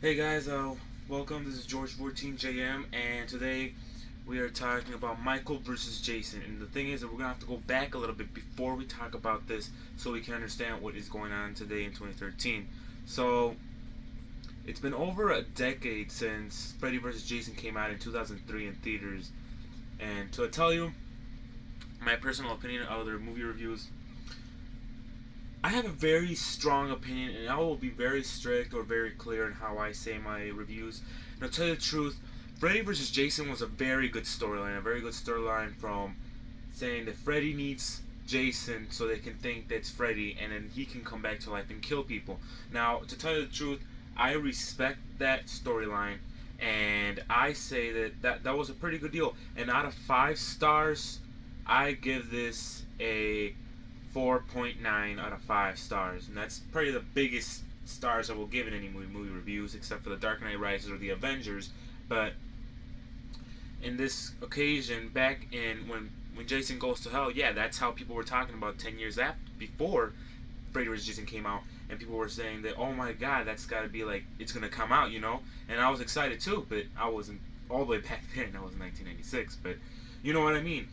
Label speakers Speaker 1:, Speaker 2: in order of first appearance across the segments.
Speaker 1: Hey guys, welcome. This is George 14JM, and today we are talking about Michael versus Jason. And the thing is that we're gonna have to go back a little bit before we talk about this, so we can understand what is going on today in 2013. So it's been over a decade since Freddy vs. Jason came out in 2003 in theaters, and to tell you my personal opinion of the movie reviews, I have a very strong opinion, and I will be very strict or very clear in how I say my reviews. And to tell you the truth, Freddy vs. Jason was a very good storyline. A very good storyline from saying that Freddy needs Jason so they can think that's Freddy, and then he can come back to life and kill people. Now, to tell you the truth, I respect that storyline, and I say that was a pretty good deal. And out of 5 stars, I give this a 4.9 out of 5 stars, and that's probably the biggest stars I will give in any movie reviews, except for The Dark Knight Rises or The Avengers. But in this occasion, back in when Jason Goes to Hell, yeah, that's how people were talking about 10 years before Freddy vs. Jason came out, and people were saying that, oh my god, that's got to be like, it's gonna come out, you know. And I was excited too, but I wasn't all the way back then. I was in 1996, but you know what I mean.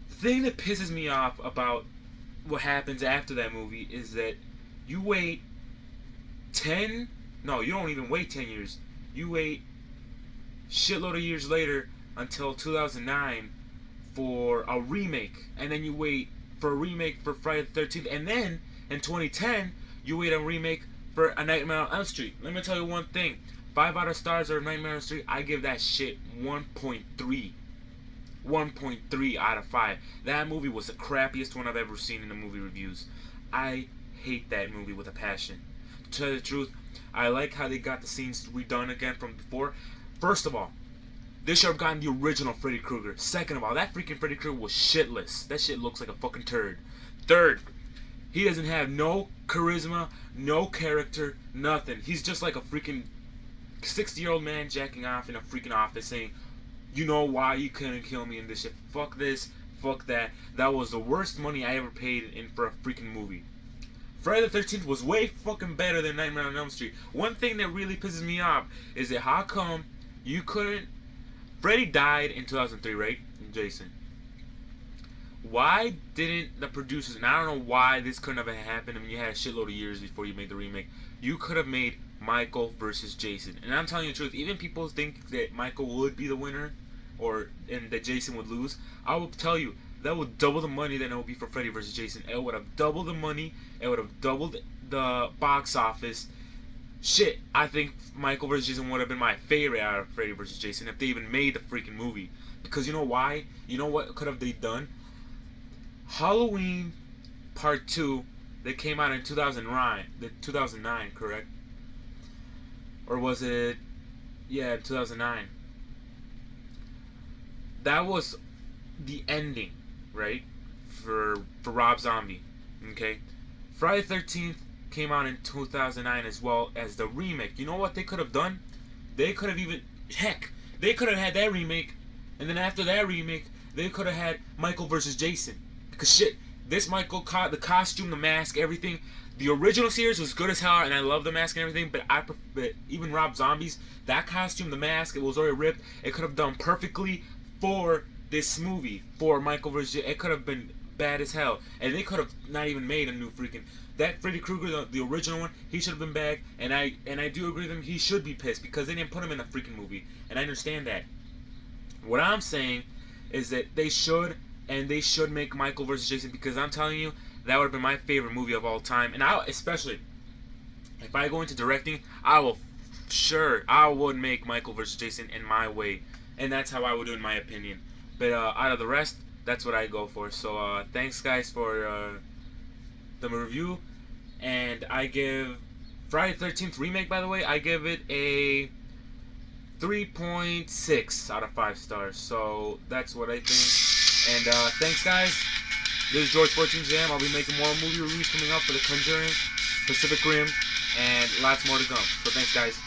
Speaker 1: The thing that pisses me off about what happens after that movie is that you wait 10, no, you don't even wait 10 years. You wait shitload of years later until 2009 for a remake, and then you wait for a remake for Friday the 13th, and then in 2010 you wait a remake for A Nightmare on Elm Street. Let me tell you one thing: 5 out of stars of Nightmare on Elm Street, I give that shit 1.3. 1.3 out of 5. That movie was the crappiest one I've ever seen in the movie reviews. I hate that movie with a passion. To tell you the truth, I like how they got the scenes redone again from before. First of all, they should have gotten the original Freddy Krueger. Second of all, that freaking Freddy Krueger was shitless. That shit looks like a fucking turd. Third, he doesn't have no charisma, no character, nothing. He's just like a freaking 60-year-old man jacking off in a freaking office saying, you know why you couldn't kill me in this shit. Fuck this, fuck that. That was the worst money I ever paid in for a freaking movie. Friday the 13th was way fucking better than Nightmare on Elm Street. One thing that really pisses me off is that how come you couldn't... Freddy died in 2003, right? Jason. Why didn't the producers... And I don't know why this couldn't have happened. I mean, you had a shitload of years before you made the remake. You could have made Michael versus Jason. And I'm telling you the truth, even people think that Michael would be the winner, and that Jason would lose. I will tell you, that would double the money than it would be for Freddy vs. Jason. It would have doubled the money. It would have doubled the box office. Shit, I think Michael vs. Jason would have been my favorite out of Freddy vs. Jason if they even made the freaking movie. Because you know why? You know what could have they done? Halloween Part 2 that came out in 2009, correct? Or was it... Yeah, 2009. That was the ending, right? For Rob Zombie, okay? Friday the 13th came out in 2009 as well as the remake. You know what they could have done? They could have even... Heck, they could have had that remake, and then after that remake, they could have had Michael versus Jason. Because shit, this Michael, the costume, the mask, everything... The original series was good as hell, and I love the mask and everything, but even Rob Zombie's, that costume, the mask, it was already ripped. It could have done perfectly for this movie, for Michael vs. It could have been bad as hell, and they could have not even made a new freaking... That Freddy Krueger, the original one, he should have been back, and I do agree with him, he should be pissed, because they didn't put him in the freaking movie, and I understand that. What I'm saying is that they should make Michael vs. Jason, because I'm telling you, that would have been my favorite movie of all time. And especially, if I go into directing, I would make Michael vs. Jason in my way. And that's how I would do in my opinion. But out of the rest, that's what I go for. So thanks guys for the review. And I give Friday the 13th Remake, by the way, I give it a 3.6 out of 5 stars. So that's what I think. And thanks guys. This is George 14JM. I'll be making more movie reviews coming up for The Conjuring, Pacific Rim, and lots more to come. So thanks, guys.